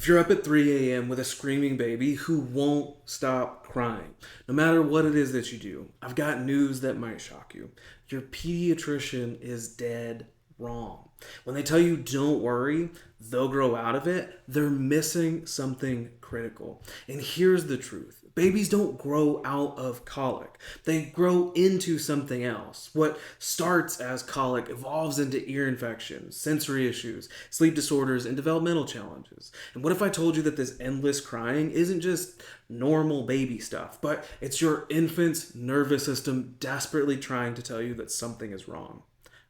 If you're up at 3 a.m. with a screaming baby who won't stop crying, no matter what it is that you do, I've got news that might shock you. Your pediatrician is dead wrong. When they tell you don't worry, they'll grow out of it, they're missing something critical. And here's the truth. Babies don't grow out of colic. They grow into something else. What starts as colic evolves into ear infections, sensory issues, sleep disorders, and developmental challenges. And what if I told you that this endless crying isn't just normal baby stuff, but it's your infant's nervous system desperately trying to tell you that something is wrong?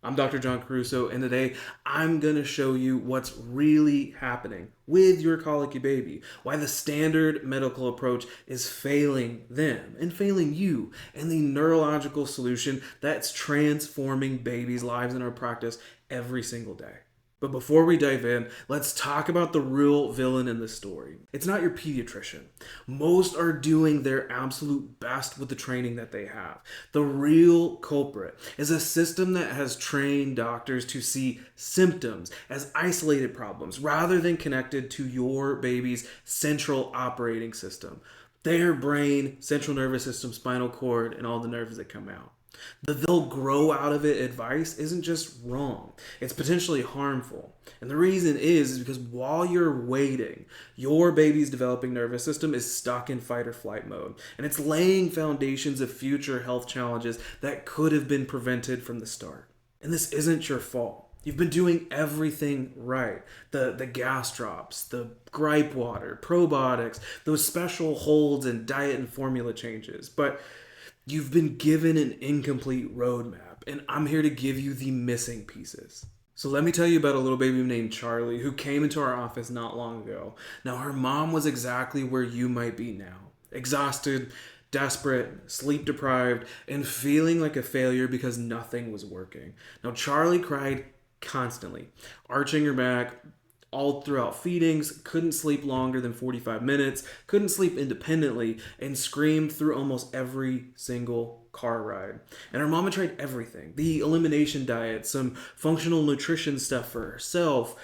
I'm Dr. John Caruso, and today I'm going to show you what's really happening with your colicky baby, why the standard medical approach is failing them and failing you, and the neurological solution that's transforming babies' lives in our practice every single day. But before we dive in, let's talk about the real villain in this story. It's not your pediatrician. Most are doing their absolute best with the training that they have. The real culprit is a system that has trained doctors to see symptoms as isolated problems rather than connected to your baby's central operating system. Their brain, central nervous system, spinal cord, and all the nerves that come out. The they'll grow out of it advice isn't just wrong, it's potentially harmful. And the reason is because while you're waiting, your baby's developing nervous system is stuck in fight or flight mode. And it's laying foundations of future health challenges that could have been prevented from the start. And this isn't your fault. You've been doing everything right. The gas drops, the gripe water, probiotics, those special holds and diet and formula changes. But you've been given an incomplete roadmap, and I'm here to give you the missing pieces. So let me tell you about a little baby named Charlie who came into our office not long ago. Now, her mom was exactly where you might be now. Exhausted, desperate, sleep deprived, and feeling like a failure because nothing was working. Now, Charlie cried constantly, arching her back, all throughout feedings, couldn't sleep longer than 45 minutes, couldn't sleep independently, and screamed through almost every single car ride. And her mama tried everything. The elimination diet, some functional nutrition stuff for herself,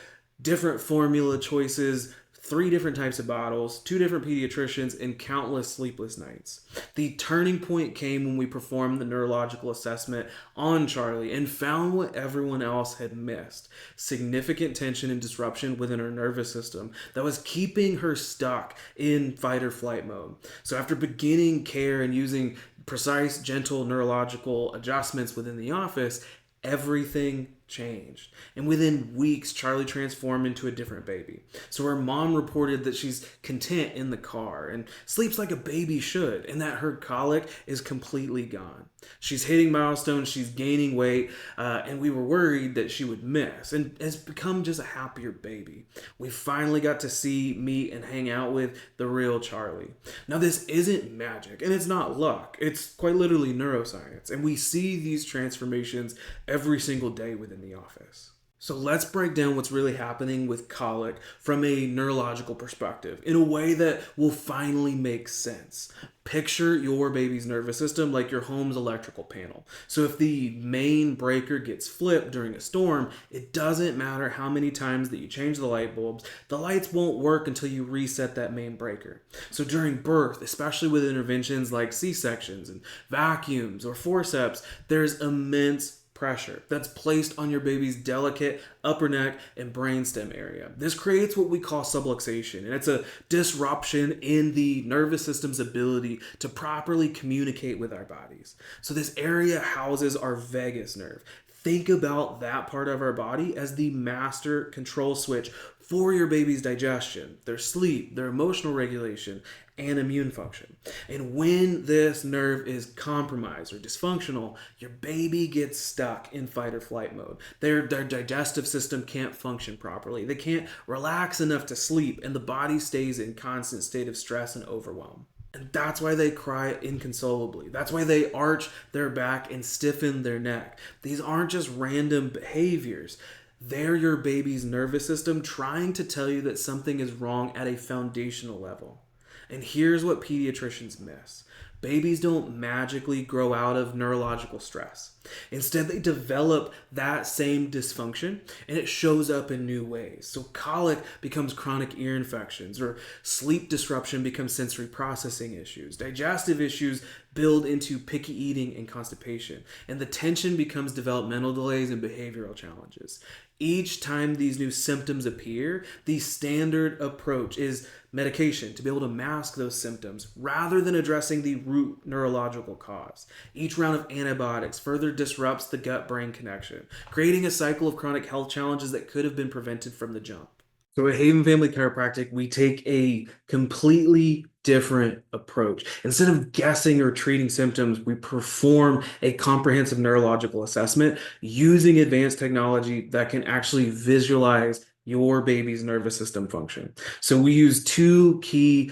different formula choices, 3 different types of bottles, 2 different pediatricians, and countless sleepless nights. The turning point came when we performed the neurological assessment on Charlie and found what everyone else had missed: significant tension and disruption within her nervous system that was keeping her stuck in fight or flight mode. So after beginning care and using precise, gentle neurological adjustments within the office, everything changed. And within weeks, Charlie transformed into a different baby. So her mom reported that she's content in the car and sleeps like a baby should, and that her colic is completely gone. She's hitting milestones, she's gaining weight, and we were worried that she would miss, and has become just a happier baby. We finally got to see, meet, and hang out with the real Charlie. Now, this isn't magic, and it's not luck. It's quite literally neuroscience, and we see these transformations every single day within the office. So let's break down what's really happening with colic from a neurological perspective in a way that will finally make sense. Picture your baby's nervous system like your home's electrical panel. So if the main breaker gets flipped during a storm, it doesn't matter how many times that you change the light bulbs, the lights won't work until you reset that main breaker. So during birth, especially with interventions like C-sections and vacuums or forceps, there's immense pressure that's placed on your baby's delicate upper neck and brainstem area. This creates what we call subluxation, and it's a disruption in the nervous system's ability to properly communicate with our bodies. So this area houses our vagus nerve. Think about that part of our body as the master control switch for your baby's digestion, their sleep, their emotional regulation, and immune function. And when this nerve is compromised or dysfunctional, your baby gets stuck in fight or flight mode. Their digestive system can't function properly. They can't relax enough to sleep, and the body stays in constant state of stress and overwhelm. And that's why they cry inconsolably. That's why they arch their back and stiffen their neck. These aren't just random behaviors. They're your baby's nervous system trying to tell you that something is wrong at a foundational level. And here's what pediatricians miss. Babies don't magically grow out of neurological stress. Instead, they develop that same dysfunction and it shows up in new ways. So, colic becomes chronic ear infections, or sleep disruption becomes sensory processing issues. Digestive issues build into picky eating and constipation, and the tension becomes developmental delays and behavioral challenges. Each time these new symptoms appear, the standard approach is medication to be able to mask those symptoms rather than addressing the root neurological cause. Each round of antibiotics further disrupts the gut-brain connection, creating a cycle of chronic health challenges that could have been prevented from the jump. So at Haven Family Chiropractic, we take a completely different approach. Instead of guessing or treating symptoms, we perform a comprehensive neurological assessment using advanced technology that can actually visualize your baby's nervous system function. So we use two key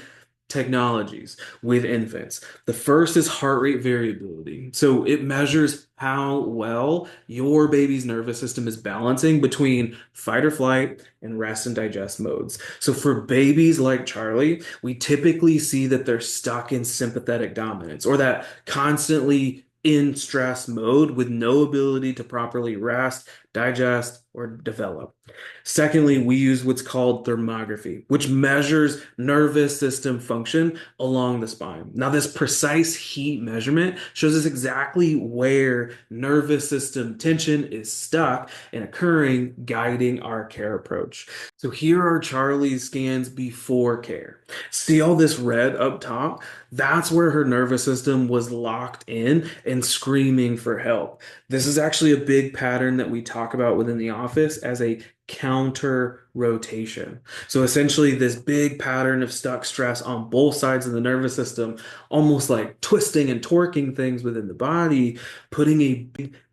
technologies with infants. The first is heart rate variability. So it measures how well your baby's nervous system is balancing between fight or flight and rest and digest modes. So for babies like Charlie, we typically see that they're stuck in sympathetic dominance, or that constantly in stress mode with no ability to properly rest, digest, or develop. Secondly, we use what's called thermography, which measures nervous system function along the spine. Now, this precise heat measurement shows us exactly where nervous system tension is stuck and occurring, guiding our care approach. So here are Charlie's scans before care. See all this red up top? That's where her nervous system was locked in and screaming for help. This is actually a big pattern that we talk about within the office as a counter rotation. So essentially, this big pattern of stuck stress on both sides of the nervous system, almost like twisting and torquing things within the body, putting a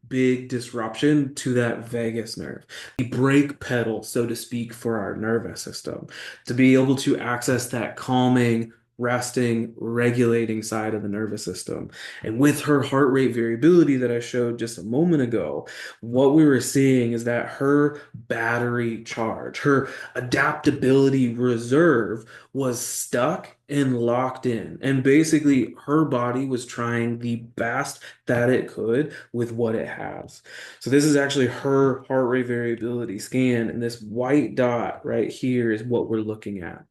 big disruption to that vagus nerve, the brake pedal, so to speak, for our nervous system to be able to access that calming, resting, regulating side of the nervous system. And with her heart rate variability that I showed just a moment ago, what we were seeing is that her battery charge, her adaptability reserve was stuck and locked in. And basically, her body was trying the best that it could with what it has. So this is actually her heart rate variability scan, and this white dot right here is what we're looking at.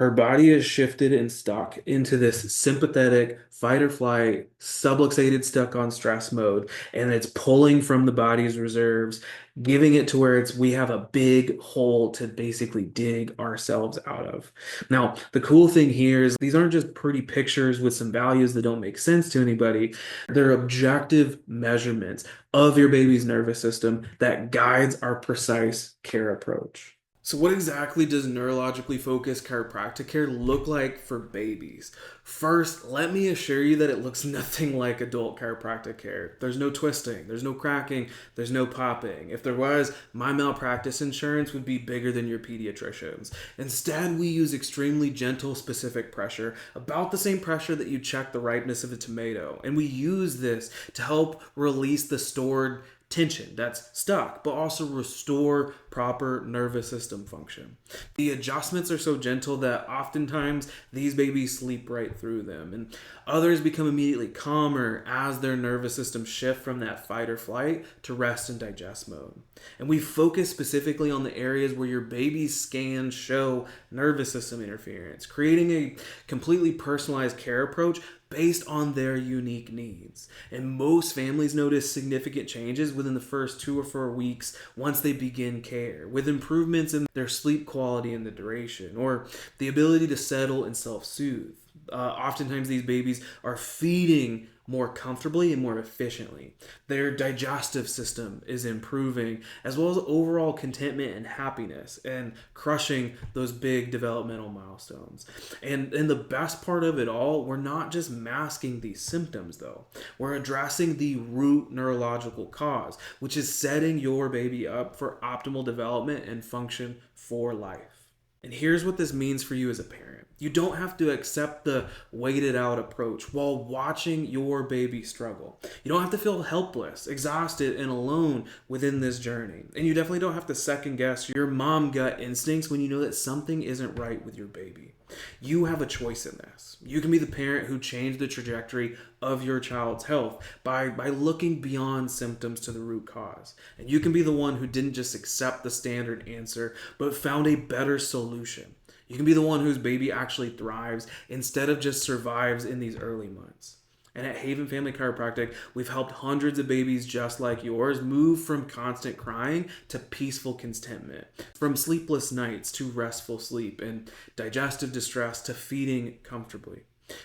Her body is shifted and stuck into this sympathetic fight or flight, subluxated, stuck on stress mode, and it's pulling from the body's reserves, giving it to where we have a big hole to basically dig ourselves out of. Now, the cool thing here is these aren't just pretty pictures with some values that don't make sense to anybody. They're objective measurements of your baby's nervous system that guides our precise care approach. So what exactly does neurologically focused chiropractic care look like for babies? First, let me assure you that it looks nothing like adult chiropractic care. There's no twisting, there's no cracking, there's no popping. If there was, my malpractice insurance would be bigger than your pediatrician's. Instead, we use extremely gentle, specific pressure, about the same pressure that you check the ripeness of a tomato. And we use this to help release the stored tension that's stuck, but also restore proper nervous system function. The adjustments are so gentle that oftentimes these babies sleep right through them, and others become immediately calmer as their nervous system shift from that fight or flight to rest and digest mode. And we focus specifically on the areas where your baby's scans show nervous system interference, creating a completely personalized care approach based on their unique needs. And most families notice significant changes within the first 2 or 4 weeks once they begin care, with improvements in their sleep quality and the duration, or the ability to settle and self-soothe. Oftentimes these babies are feeding more comfortably and more efficiently. Their digestive system is improving, as well as overall contentment and happiness, and crushing those big developmental milestones. And the best part of it all, we're not just masking these symptoms though. We're addressing the root neurological cause, which is setting your baby up for optimal development and function for life. And here's what this means for you as a parent. You don't have to accept the waited out approach while watching your baby struggle. You don't have to feel helpless, exhausted, and alone within this journey. And you definitely don't have to second guess your mom gut instincts when you know that something isn't right with your baby. You have a choice in this. You can be the parent who changed the trajectory of your child's health by looking beyond symptoms to the root cause. And you can be the one who didn't just accept the standard answer, but found a better solution. You can be the one whose baby actually thrives instead of just survives in these early months. And at Haven Family Chiropractic, we've helped hundreds of babies just like yours move from constant crying to peaceful contentment, from sleepless nights to restful sleep, and digestive distress to feeding comfortably.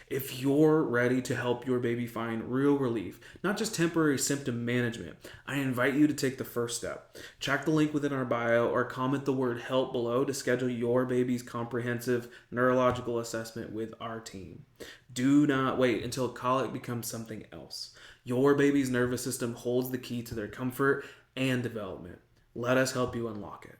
If you're ready to help your baby find real relief, not just temporary symptom management, I invite you to take the first step. Check the link within our bio or comment the word help below to schedule your baby's comprehensive neurological assessment with our team. Do not wait until colic becomes something else. Your baby's nervous system holds the key to their comfort and development. Let us help you unlock it.